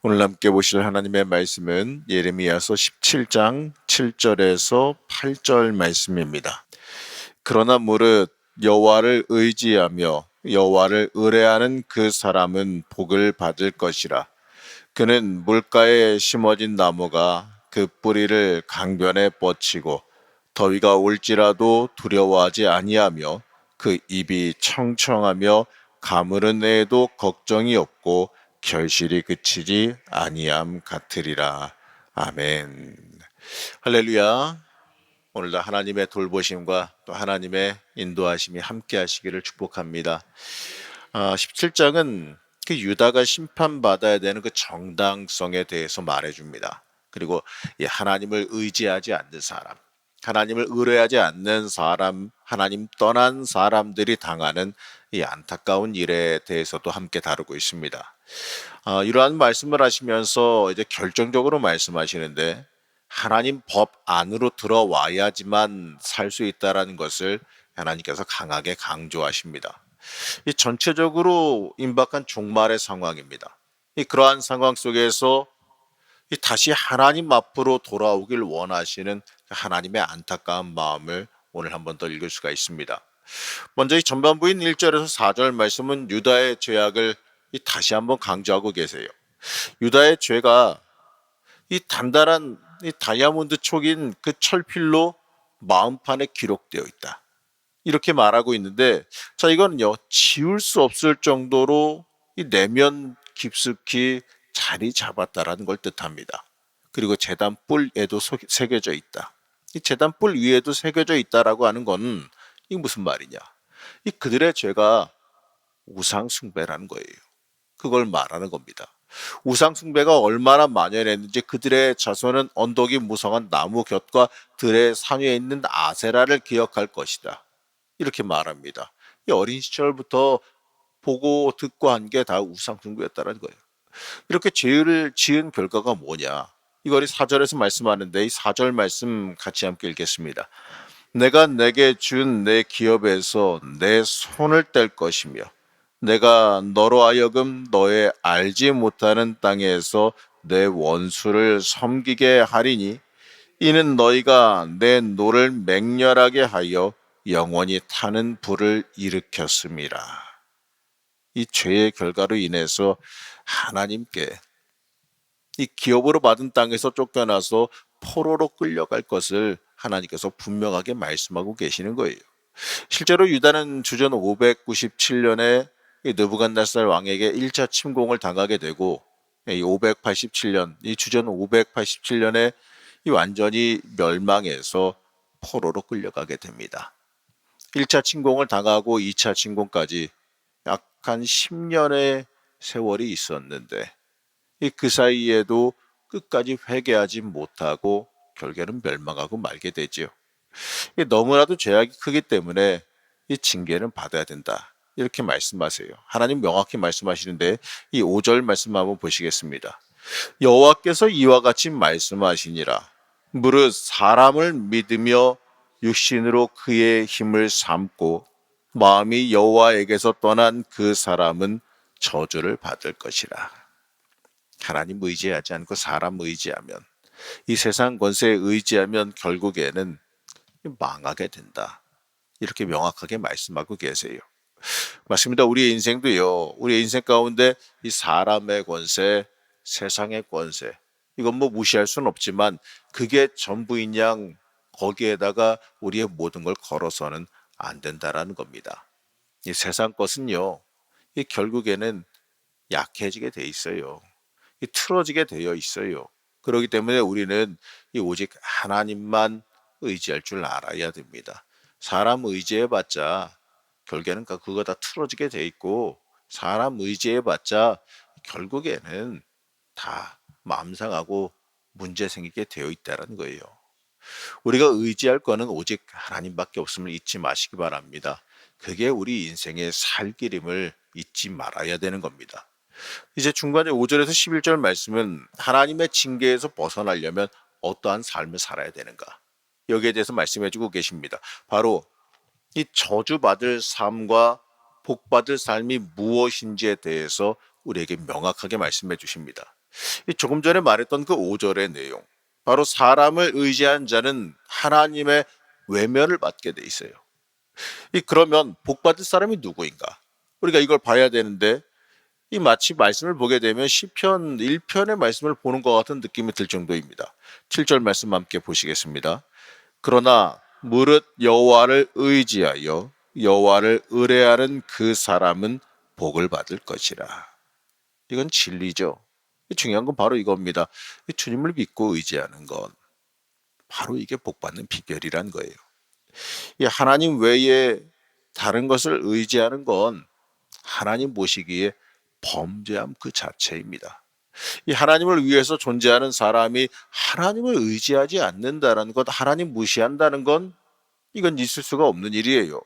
오늘 함께 보실 하나님의 말씀은 예레미야서 17장 7절에서 8절 말씀입니다. 그러나 무릇 여호와를 의지하며 여호와를 의뢰하는 그 사람은 복을 받을 것이라. 그는 물가에 심어진 나무가 그 뿌리를 강변에 뻗치고 더위가 올지라도 두려워하지 아니하며 그 입이 청청하며 가물은 애에도 걱정이 없고 결실이 그치지 아니함 같으리라. 아멘. 할렐루야. 오늘도 하나님의 돌보심과 또 하나님의 인도하심이 함께 하시기를 축복합니다. 17장은 그 유다가 심판받아야 되는 그 정당성에 대해서 말해줍니다. 그리고 이 하나님을 의지하지 않는 사람, 하나님을 의뢰하지 않는 사람, 하나님 떠난 사람들이 당하는 이 안타까운 일에 대해서도 함께 다루고 있습니다. 이러한 말씀을 하시면서 이제 결정적으로 말씀하시는데 하나님 법 안으로 들어와야지만 살 수 있다라는 것을 하나님께서 강하게 강조하십니다. 이 전체적으로 임박한 종말의 상황입니다. 그러한 상황 속에서 다시 하나님 앞으로 돌아오길 원하시는 하나님의 안타까운 마음을 오늘 한 번 더 읽을 수가 있습니다. 먼저 이 전반부인 1절에서 4절 말씀은 유다의 죄악을 다시 한번 강조하고 계세요. 유다의 죄가 이 단단한 이 다이아몬드 촉인 그 철필로 마음판에 기록되어 있다. 이렇게 말하고 있는데, 자, 이거는요, 지울 수 없을 정도로 이 내면 깊숙이 자리 잡았다라는 걸 뜻합니다. 그리고 제단 뿔에도 새겨져 있다. 이 제단 뿔 위에도 새겨져 있다라고 하는 건 이게 무슨 말이냐? 이 그들의 죄가 우상 숭배라는 거예요. 그걸 말하는 겁니다. 우상 숭배가 얼마나 만연했는지 그들의 자손은 언덕이 무성한 나무 곁과 들의 산 위에 있는 아세라를 기억할 것이다. 이렇게 말합니다. 이 어린 시절부터 보고 듣고 한 게 다 우상 숭배였다는 거예요. 이렇게 죄를 지은 결과가 뭐냐? 이걸 4절에서 말씀하는데 이 4절 말씀 같이 함께 읽겠습니다. 내가 내게 준 내 기업에서 내 손을 뗄 것이며 내가 너로 하여금 너의 알지 못하는 땅에서 내 원수를 섬기게 하리니 이는 너희가 내 노를 맹렬하게 하여 영원히 타는 불을 일으켰음이라. 이 죄의 결과로 인해서 하나님께 이 기업으로 받은 땅에서 쫓겨나서 포로로 끌려갈 것을 하나님께서 분명하게 말씀하고 계시는 거예요. 실제로 유다는 주전 597년에 느부갓네살 왕에게 1차 침공을 당하게 되고 이 587년, 이 주전 587년에 이 완전히 멸망해서 포로로 끌려가게 됩니다. 1차 침공을 당하고 2차 침공까지 약 한 10년의 세월이 있었는데 그 사이에도 끝까지 회개하지 못하고 결국에는 멸망하고 말게 되죠. 너무나도 죄악이 크기 때문에 이 징계는 받아야 된다. 이렇게 말씀하세요. 하나님 명확히 말씀하시는데 이 5절 말씀 한번 보시겠습니다. 여호와께서 이와 같이 말씀하시니라. 무릇 사람을 믿으며 육신으로 그의 힘을 삼고 마음이 여호와에게서 떠난 그 사람은 저주를 받을 것이라. 하나님 의지하지 않고 사람 의지하면, 이 세상 권세에 의지하면 결국에는 망하게 된다. 이렇게 명확하게 말씀하고 계세요. 맞습니다. 우리의 인생도요. 우리의 인생 가운데 이 사람의 권세, 세상의 권세, 이건 뭐 무시할 수는 없지만 그게 전부인 양 거기에다가 우리의 모든 걸 걸어서는 안 된다라는 겁니다. 이 세상 것은요. 이 결국에는 약해지게 돼 있어요. 이 틀어지게 되어 있어요. 그렇기 때문에 우리는 이 오직 하나님만 의지할 줄 알아야 됩니다. 사람 의지해봤자 결국에는 그거 다 틀어지게 돼 있고 사람 의지해봤자 결국에는 다 마음 상하고 문제 생기게 되어 있다는 거예요. 우리가 의지할 거는 오직 하나님밖에 없음을 잊지 마시기 바랍니다. 그게 우리 인생의 살 길임을 잊지 말아야 되는 겁니다. 이제 중간에 5절에서 11절 말씀은 하나님의 징계에서 벗어나려면 어떠한 삶을 살아야 되는가? 여기에 대해서 말씀해주고 계십니다. 바로 이 저주받을 삶과 복받을 삶이 무엇인지에 대해서 우리에게 명확하게 말씀해 주십니다. 이 조금 전에 말했던 그 5절의 내용, 바로 사람을 의지한 자는 하나님의 외면을 받게 돼 있어요. 그러면 복 받을 사람이 누구인가? 우리가 이걸 봐야 되는데, 이 마치 말씀을 보게 되면 시편 1편의 말씀을 보는 것 같은 느낌이 들 정도입니다. 7절 말씀 함께 보시겠습니다. 그러나 무릇 여호와를 의지하여 여호와를 의뢰하는 그 사람은 복을 받을 것이라. 이건 진리죠. 중요한 건 바로 이겁니다. 주님을 믿고 의지하는 건 바로 이게 복받는 비결이란 거예요. 이 하나님 외에 다른 것을 의지하는 건 하나님 보시기에 범죄함 그 자체입니다. 이 하나님을 위해서 존재하는 사람이 하나님을 의지하지 않는다는 것, 하나님 무시한다는 건 이건 있을 수가 없는 일이에요.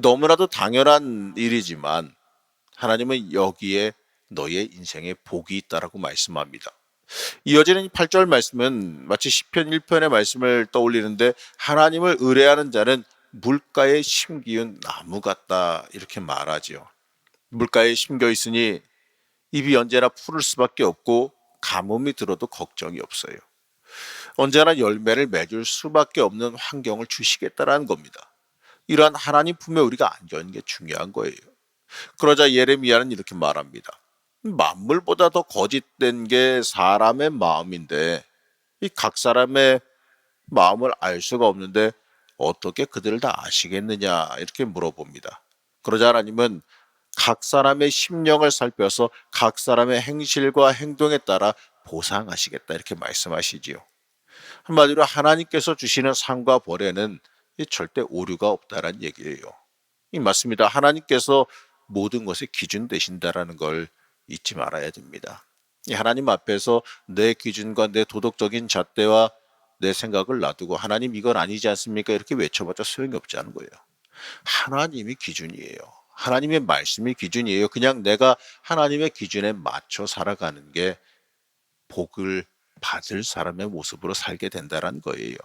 너무나도 당연한 일이지만 하나님은 여기에 너의 인생에 복이 있다라고 말씀합니다. 이어지는 8절 말씀은 마치 시편 1편의 말씀을 떠올리는데, 하나님을 의뢰하는 자는 물가에 심기운 나무 같다 이렇게 말하지요. 물가에 심겨 있으니 잎이 언제나 푸를 수밖에 없고 가뭄이 들어도 걱정이 없어요. 언제나 열매를 맺을 수밖에 없는 환경을 주시겠다라는 겁니다. 이러한 하나님 품에 우리가 안겨있는 게 중요한 거예요. 그러자 예레미야는 이렇게 말합니다. 만물보다 더 거짓된 게 사람의 마음인데 이 각 사람의 마음을 알 수가 없는데 어떻게 그들을 다 아시겠느냐 이렇게 물어봅니다. 그러자 하나님은 각 사람의 심령을 살펴서 각 사람의 행실과 행동에 따라 보상하시겠다 이렇게 말씀하시지요. 한마디로 하나님께서 주시는 상과 벌에는 절대 오류가 없다라는 얘기예요. 이 맞습니다. 하나님께서 모든 것의 기준 되신다라는 걸 잊지 말아야 됩니다. 이 하나님 앞에서 내 기준과 내 도덕적인 잣대와 내 생각을 놔두고 하나님 이건 아니지 않습니까? 이렇게 외쳐봤자 소용이 없지 않은 거예요. 하나님이 기준이에요. 하나님의 말씀이 기준이에요. 그냥 내가 하나님의 기준에 맞춰 살아가는 게 복을 받을 사람의 모습으로 살게 된다는 거예요.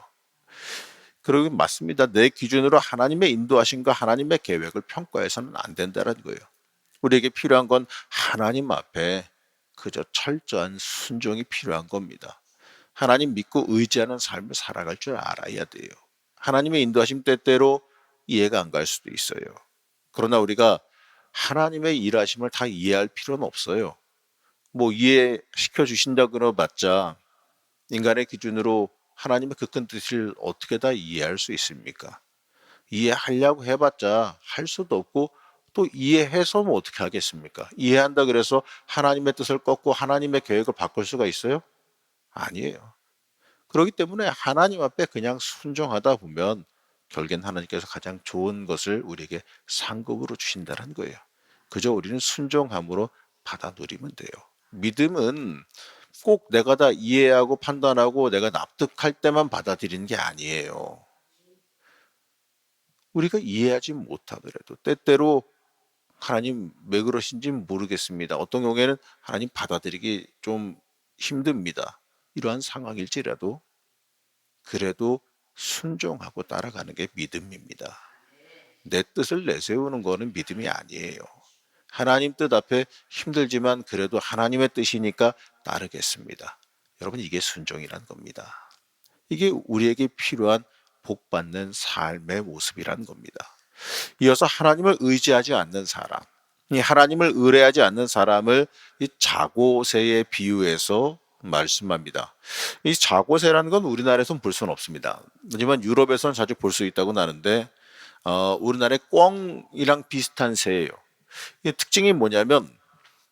그러기 맞습니다. 내 기준으로 하나님의 인도하심과 하나님의 계획을 평가해서는 안 된다는 거예요. 우리에게 필요한 건 하나님 앞에 그저 철저한 순종이 필요한 겁니다. 하나님 믿고 의지하는 삶을 살아갈 줄 알아야 돼요. 하나님의 인도하심 때때로 이해가 안 갈 수도 있어요. 그러나 우리가 하나님의 일하심을 다 이해할 필요는 없어요. 뭐 이해시켜 주신다 그러봤자 인간의 기준으로 하나님의 그 큰 뜻을 어떻게 다 이해할 수 있습니까? 이해하려고 해봤자 할 수도 없고 또 이해해서 뭐 어떻게 하겠습니까? 이해한다 그래서 하나님의 뜻을 꺾고 하나님의 계획을 바꿀 수가 있어요? 아니에요. 그렇기 때문에 하나님 앞에 그냥 순종하다 보면 결국엔 하나님께서 가장 좋은 것을 우리에게 상급으로 주신다는 거예요. 그저 우리는 순종함으로 받아 누리면 돼요. 믿음은 꼭 내가 다 이해하고 판단하고 내가 납득할 때만 받아들이는 게 아니에요. 우리가 이해하지 못하더라도 때때로 하나님 왜 그러신지 모르겠습니다. 어떤 경우에는 하나님 받아들이기 좀 힘듭니다. 이러한 상황일지라도 그래도 순종하고 따라가는 게 믿음입니다. 내 뜻을 내세우는 거는 믿음이 아니에요. 하나님 뜻 앞에 힘들지만 그래도 하나님의 뜻이니까 따르겠습니다. 여러분 이게 순종이란 겁니다. 이게 우리에게 필요한 복받는 삶의 모습이란 겁니다. 이어서 하나님을 의지하지 않는 사람, 이 하나님을 의뢰하지 않는 사람을 이 자고새에 비유해서 말씀합니다. 이 자고새라는 건 우리나라에서는 볼 수는 없습니다. 하지만 유럽에서는 자주 볼 수 있다고 나는데 우리나라의 꿩이랑 비슷한 새예요. 이 특징이 뭐냐면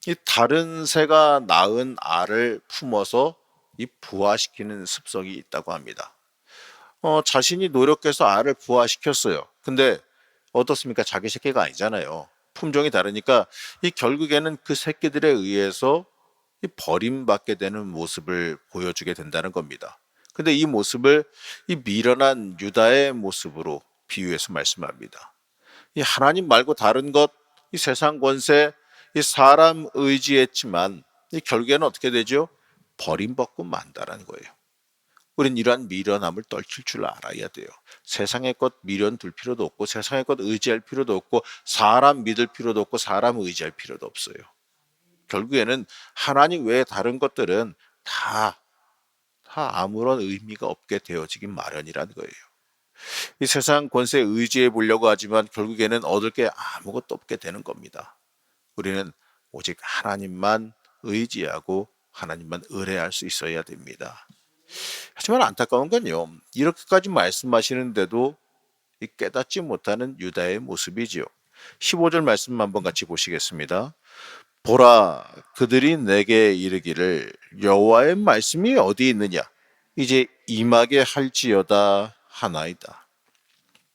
이 다른 새가 낳은 알을 품어서 이 부화시키는 습성이 있다고 합니다. 자신이 노력해서 알을 부화시켰어요. 근데 어떻습니까? 자기 새끼가 아니잖아요. 품종이 다르니까 이 결국에는 그 새끼들에 의해서 이 버림받게 되는 모습을 보여주게 된다는 겁니다. 근데 이 모습을 이 미련한 유다의 모습으로 비유해서 말씀합니다. 이 하나님 말고 다른 것, 이 세상 권세, 이 사람 의지했지만 이 결국에는 어떻게 되죠? 버림받고 만다라는 거예요. 우린 이러한 미련함을 떨칠 줄 알아야 돼요. 세상의 것 미련 둘 필요도 없고 세상의 것 의지할 필요도 없고 사람 믿을 필요도 없고 사람 의지할 필요도 없어요. 결국에는 하나님 외에 다른 것들은 다, 다 아무런 의미가 없게 되어지긴 마련이라는 거예요. 이 세상 권세에 의지해 보려고 하지만 결국에는 얻을 게 아무것도 없게 되는 겁니다. 우리는 오직 하나님만 의지하고 하나님만 의뢰할 수 있어야 됩니다. 하지만 안타까운 건요, 이렇게까지 말씀하시는데도 깨닫지 못하는 유다의 모습이지요. 15절 말씀 한번 같이 보시겠습니다. 보라, 그들이 내게 이르기를 여호와의 말씀이 어디 있느냐? 이제 임하게 할지어다 하나이다.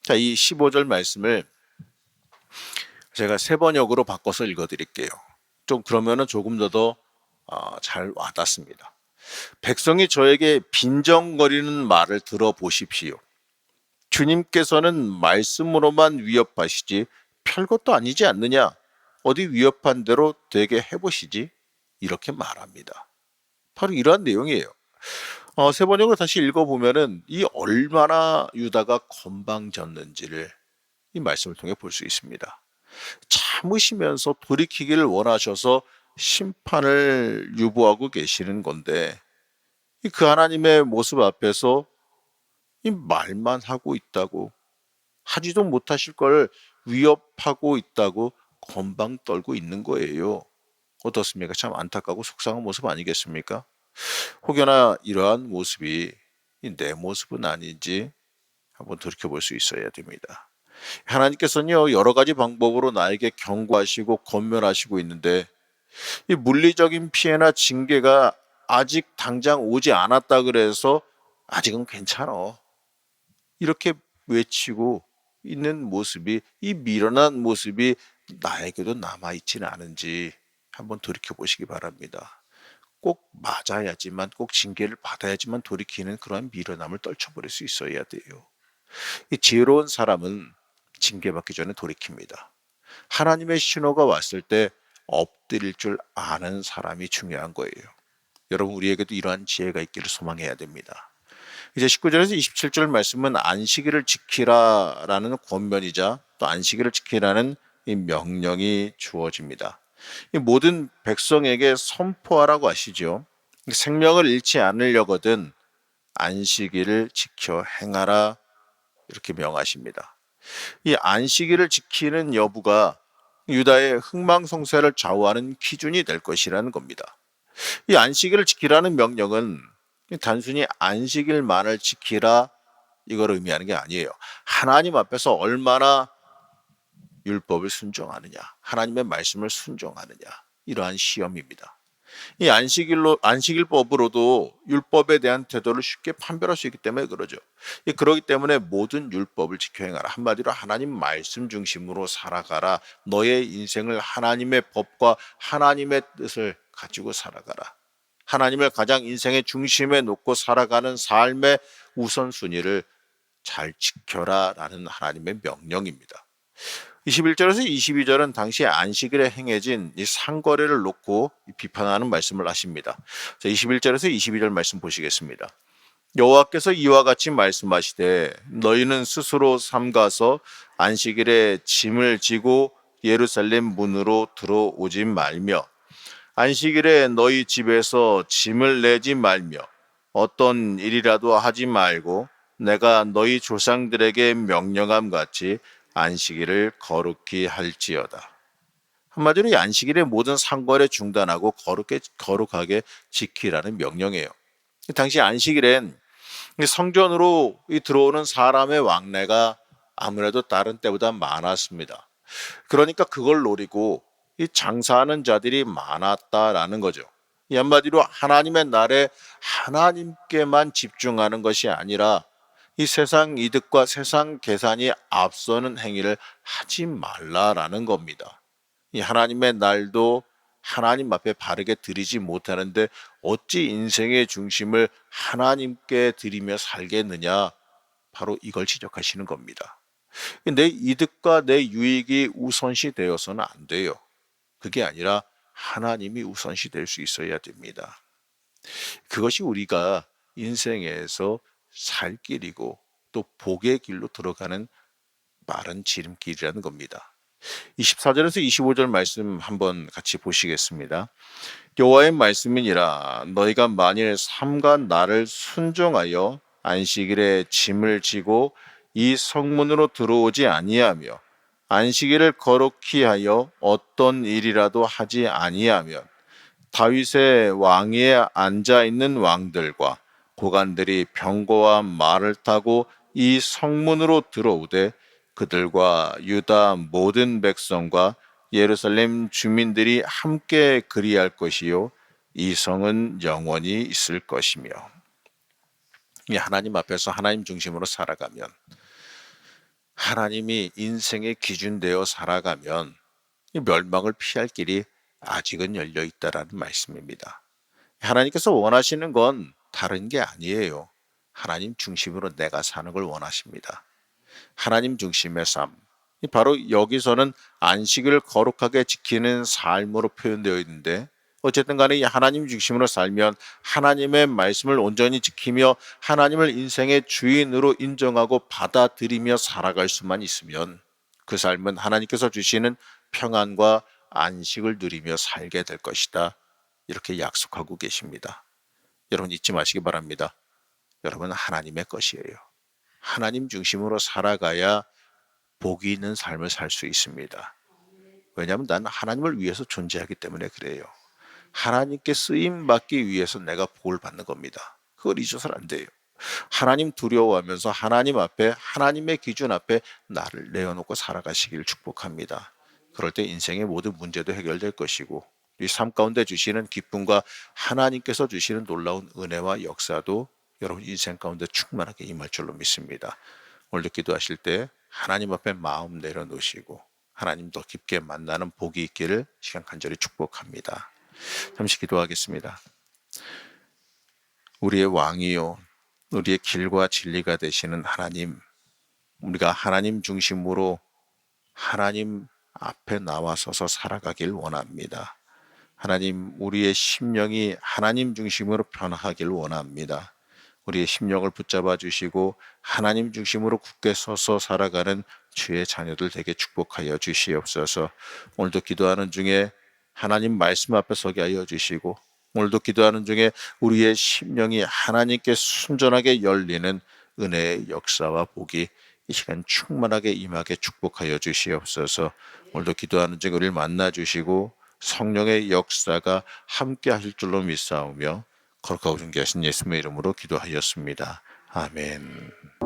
자, 이 15절 말씀을 제가 세 번역으로 바꿔서 읽어드릴게요. 좀 그러면은 조금 더 잘 와닿습니다. 백성이 저에게 빈정거리는 말을 들어보십시오. 주님께서는 말씀으로만 위협하시지 별것도 아니지 않느냐? 어디 위협한 대로 되게 해보시지? 이렇게 말합니다. 바로 이러한 내용이에요. 세 번역을 다시 읽어보면은 이 얼마나 유다가 건방졌는지를 이 말씀을 통해 볼 수 있습니다. 참으시면서 돌이키기를 원하셔서 심판을 유보하고 계시는 건데 그 하나님의 모습 앞에서 이 말만 하고 있다고, 하지도 못하실 걸 위협하고 있다고 건방 떨고 있는 거예요. 어떻습니까? 참 안타깝고 속상한 모습 아니겠습니까? 혹여나 이러한 모습이 내 모습은 아닌지 한번 돌이켜볼 수 있어야 됩니다. 하나님께서는요, 여러 가지 방법으로 나에게 경고하시고 권면하시고 있는데 이 물리적인 피해나 징계가 아직 당장 오지 않았다 그래서 아직은 괜찮아, 이렇게 외치고 있는 모습이, 이 미련한 모습이 나에게도 남아있지는 않은지 한번 돌이켜 보시기 바랍니다. 꼭 맞아야지만, 꼭 징계를 받아야지만 돌이키는 그러한 미련함을 떨쳐버릴 수 있어야 돼요. 이 지혜로운 사람은 징계받기 전에 돌이킵니다. 하나님의 신호가 왔을 때 엎드릴 줄 아는 사람이 중요한 거예요. 여러분, 우리에게도 이러한 지혜가 있기를 소망해야 됩니다. 이제 19절에서 27절 말씀은 안식일을 지키라라는 권면이자 또 안식일을 지키라는 이 명령이 주어집니다. 이 모든 백성에게 선포하라고 하시죠. 생명을 잃지 않으려거든 안식일을 지켜 행하라, 이렇게 명하십니다. 이 안식일을 지키는 여부가 유다의 흥망성쇠를 좌우하는 기준이 될 것이라는 겁니다. 이 안식일을 지키라는 명령은 단순히 안식일만을 지키라 이걸 의미하는 게 아니에요. 하나님 앞에서 얼마나 율법을 순종하느냐, 하나님의 말씀을 순종하느냐, 이러한 시험입니다. 이 안식일법으로도 율법에 대한 태도를 쉽게 판별할 수 있기 때문에 그러죠. 그렇기 때문에 모든 율법을 지켜 행하라. 한마디로 하나님 말씀 중심으로 살아가라. 너의 인생을 하나님의 법과 하나님의 뜻을 가지고 살아가라. 하나님을 가장 인생의 중심에 놓고 살아가는 삶의 우선순위를 잘 지켜라 라는 하나님의 명령입니다. 21절에서 22절은 당시 안식일에 행해진 이 상거래를 놓고 비판하는 말씀을 하십니다. 자, 21절에서 22절 말씀 보시겠습니다. 여호와께서 이와 같이 말씀하시되 너희는 스스로 삼가서 안식일에 짐을 지고 예루살렘 문으로 들어오지 말며 안식일에 너희 집에서 짐을 내지 말며 어떤 일이라도 하지 말고 내가 너희 조상들에게 명령함 같이 안식일을 거룩히 할지어다. 한마디로 이 안식일의 모든 상거래 중단하고 거룩하게 지키라는 명령이에요. 당시 안식일엔 성전으로 들어오는 사람의 왕래가 아무래도 다른 때보다 많았습니다. 그러니까 그걸 노리고 이 장사하는 자들이 많았다라는 거죠. 이 한마디로 하나님의 날에 하나님께만 집중하는 것이 아니라 이 세상 이득과 세상 계산이 앞서는 행위를 하지 말라라는 겁니다. 이 하나님의 날도 하나님 앞에 바르게 드리지 못하는데 어찌 인생의 중심을 하나님께 드리며 살겠느냐, 바로 이걸 지적하시는 겁니다. 내 이득과 내 유익이 우선시 되어서는 안 돼요. 그게 아니라 하나님이 우선시 될 수 있어야 됩니다. 그것이 우리가 인생에서 살 길이고 또 복의 길로 들어가는 마른 지름길이라는 겁니다. 24절에서 25절 말씀 한번 같이 보시겠습니다. 여호와의 말씀이니라 너희가 만일 삼가 나를 순종하여 안식일에 짐을 지고 이 성문으로 들어오지 아니하며 안식일을 거룩히 하여 어떤 일이라도 하지 아니하면 다윗의 왕위에 앉아 있는 왕들과 고관들이 병거와 말을 타고 이 성문으로 들어오되 그들과 유다 모든 백성과 예루살렘 주민들이 함께 그리할 것이요 이 성은 영원히 있을 것이며. 이 하나님 앞에서 하나님 중심으로 살아가면, 하나님이 인생의 기준 되어 살아가면 이 멸망을 피할 길이 아직은 열려 있다라는 말씀입니다. 하나님께서 원하시는 건 다른 게 아니에요. 하나님 중심으로 내가 사는 걸 원하십니다. 하나님 중심의 삶. 바로 여기서는 안식을 거룩하게 지키는 삶으로 표현되어 있는데, 어쨌든 간에 이 하나님 중심으로 살면 하나님의 말씀을 온전히 지키며 하나님을 인생의 주인으로 인정하고 받아들이며 살아갈 수만 있으면 그 삶은 하나님께서 주시는 평안과 안식을 누리며 살게 될 것이다. 이렇게 약속하고 계십니다. 여러분 잊지 마시기 바랍니다. 여러분은 하나님의 것이에요. 하나님 중심으로 살아가야 복이 있는 삶을 살 수 있습니다. 왜냐하면 나는 하나님을 위해서 존재하기 때문에 그래요. 하나님께 쓰임 받기 위해서 내가 복을 받는 겁니다. 그걸 잊어서는 안 돼요. 하나님 두려워하면서 하나님 앞에, 하나님의 기준 앞에 나를 내어놓고 살아가시기를 축복합니다. 그럴 때 인생의 모든 문제도 해결될 것이고 이 삶 가운데 주시는 기쁨과 하나님께서 주시는 놀라운 은혜와 역사도 여러분 인생 가운데 충만하게 임할 줄로 믿습니다. 오늘도 기도하실 때 하나님 앞에 마음 내려놓으시고 하나님 더 깊게 만나는 복이 있기를 시간 간절히 축복합니다. 잠시 기도하겠습니다. 우리의 왕이요 우리의 길과 진리가 되시는 하나님, 우리가 하나님 중심으로 하나님 앞에 나와서서 살아가길 원합니다. 하나님, 우리의 심령이 하나님 중심으로 변화하길 원합니다. 우리의 심령을 붙잡아 주시고 하나님 중심으로 굳게 서서 살아가는 주의 자녀들 되게 축복하여 주시옵소서. 오늘도 기도하는 중에 하나님 말씀 앞에 서게 하여 주시고 오늘도 기도하는 중에 우리의 심령이 하나님께 순전하게 열리는 은혜의 역사와 복이 이 시간 충만하게 임하게 축복하여 주시옵소서. 오늘도 기도하는 중에 우리를 만나 주시고 성령의 역사가 함께 하실 줄로 믿사오며 거룩하고 존귀하신 예수님의 이름으로 기도하였습니다. 아멘.